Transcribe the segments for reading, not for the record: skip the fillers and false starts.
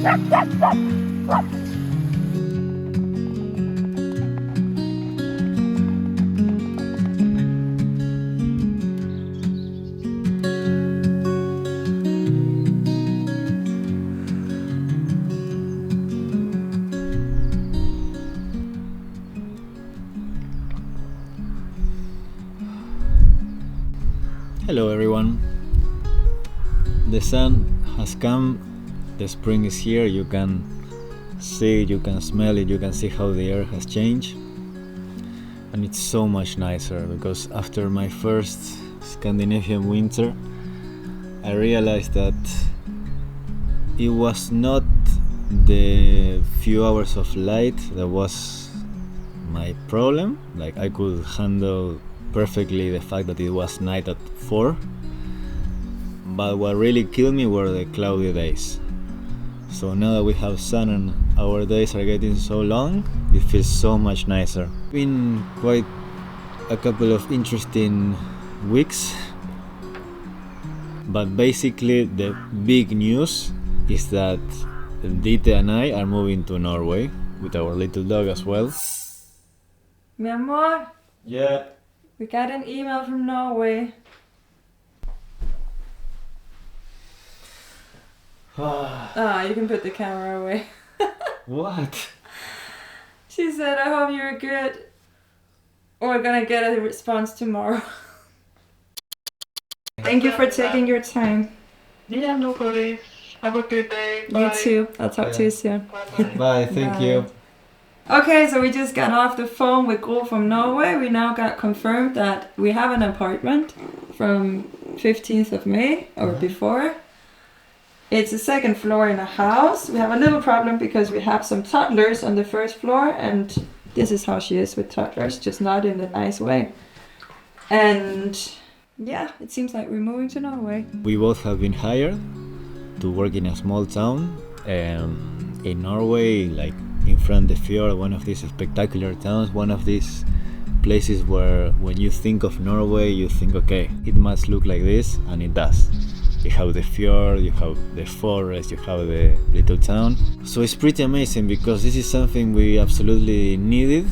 Hello everyone. The sun has come, the spring is here, you can see it, you can smell it, you can see how the air has changed. And it's so much nicer because after my first Scandinavian winter I realized that it was not the few hours of light that was my problem. Like I could handle perfectly the fact that it was night at 4, but what really killed me were the cloudy days. So now that we have sun and our days are getting so long, it feels so much nicer. Been quite a couple of interesting weeks, but basically the big news is that Dite and I are moving to Norway with our little dog as well. Mi amor, Yeah. we got an email from Norway. You can put the camera away. What? She said, I hope you're good. We're gonna get a response tomorrow. Thank you for taking your time. Yeah, no worries. Have a good day. You too. I'll talk to you soon. Bye, thank you. Okay, so we just got off the phone with Gro from Norway. We now got confirmed that we have an apartment from 15th of May or before. It's a second floor in a house. We have a little problem because we have some toddlers on the first floor, and this is how she is with toddlers, just not in a nice way. And yeah, it seems like we're moving to Norway. We both have been hired to work in a small town in Norway, like in front of the fjord, one of these spectacular towns, one of these places where when you think of Norway you think, okay, it must look like this, and it does. You have the fjord, you have the forest, you have the little town. So it's pretty amazing because this is something we absolutely needed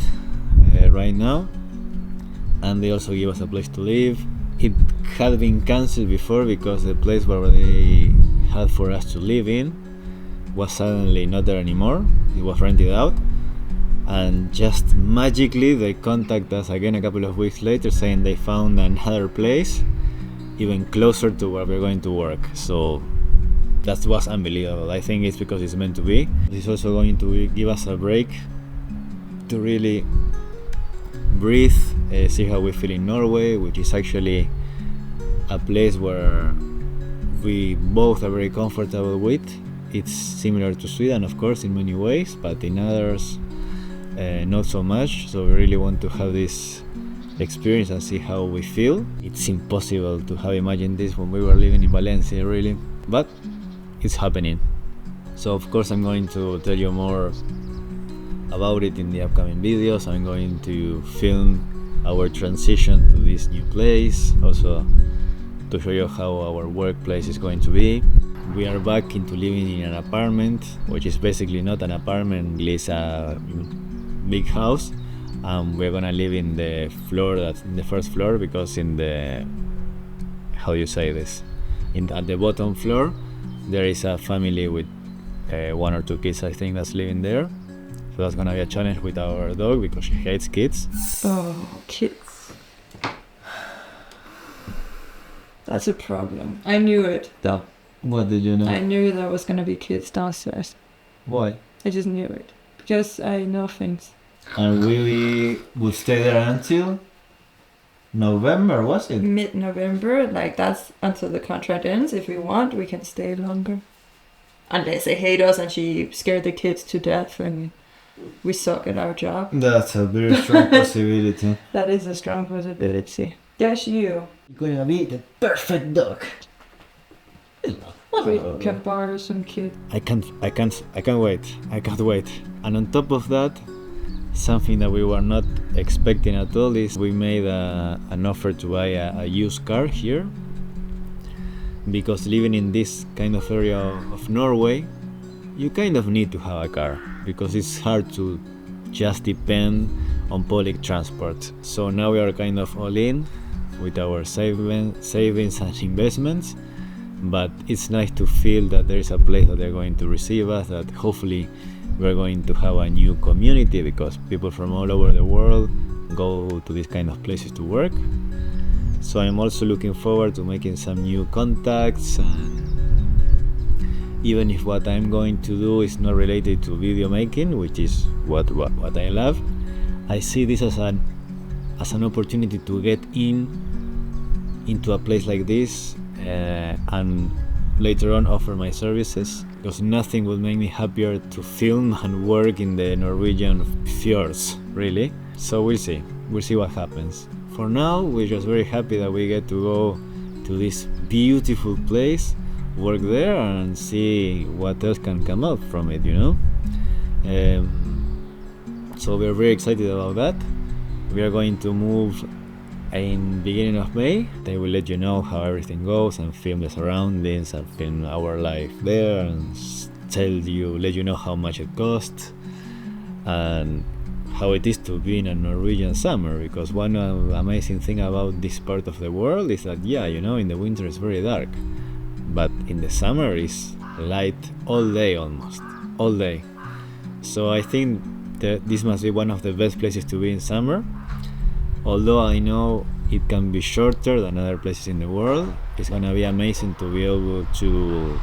right now, and they also give us a place to live. It had been cancelled before because the place where they had for us to live in was suddenly not there anymore. It was rented out, and just magically they contact us again a couple of weeks later saying they found another place even closer to where we're going to work. So that was unbelievable. I think it's because it's meant to be. It's also going to give us a break to really breathe, see how we feel in Norway, which is actually a place where we both are very comfortable with. It's similar to Sweden, of course, in many ways, but in others not so much. So we really want to have this experience and see how we feel. It's impossible to have imagined this when we were living in Valencia, really, but it's happening. So of course I'm going to tell you more about it in the upcoming videos. I'm going to film our transition to this new place, also to show you how our workplace is going to be. We are back into living in an apartment, which is basically not an apartment, it's a big house. We're gonna live in the floor, that's in the first floor, because in the, how do you say this, at the bottom floor there is a family with 1 or 2 kids, I think, that's living there. So that's gonna be a challenge with our dog because she hates kids. Oh, kids. That's a problem. I knew it. No. What did you know? I knew there was gonna be kids downstairs. Why? I just knew it. Because I know things. And we would stay there until November, was it? Mid-November, like that's until the contract ends. If we want, we can stay longer. Unless they hate us and she scared the kids to death and we suck at our job. That's a very strong possibility. That is a strong possibility. Yes, you. You're gonna be the perfect dog. We can borrow some kids. I can't wait. I can't wait. And on top of that, something that we were not expecting at all is we made an offer to buy a used car here, because living in this kind of area of Norway, you kind of need to have a car because it's hard to just depend on public transport. So now we are kind of all in with our savings and investments, but it's nice to feel that there is a place that they're going to receive us, that hopefully we're going to have a new community because people from all over the world go to these kind of places to work. So I'm also looking forward to making some new contacts, and even if what I'm going to do is not related to video making, which is what I love, I see this as an opportunity to get into a place like this and later on offer my services, because nothing would make me happier to film and work in the Norwegian fjords, really. So we'll see what happens. For now, we're just very happy that we get to go to this beautiful place, work there, and see what else can come out from it, you know. So we're very excited about that. We are going to move in beginning of May. They will let you know how everything goes and film the surroundings and film our life there and let you know how much it costs and how it is to be in a Norwegian summer, because one amazing thing about this part of the world is that, yeah, you know, in the winter it's very dark, but in the summer it's light all day, almost all day. So I think that this must be one of the best places to be in summer. Although I know it can be shorter than other places in the world, it's gonna be amazing to be able to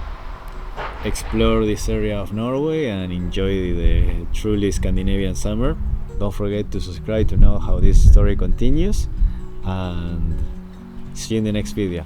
explore this area of Norway and enjoy the truly Scandinavian summer. Don't forget to subscribe to know how this story continues, and see you in the next video.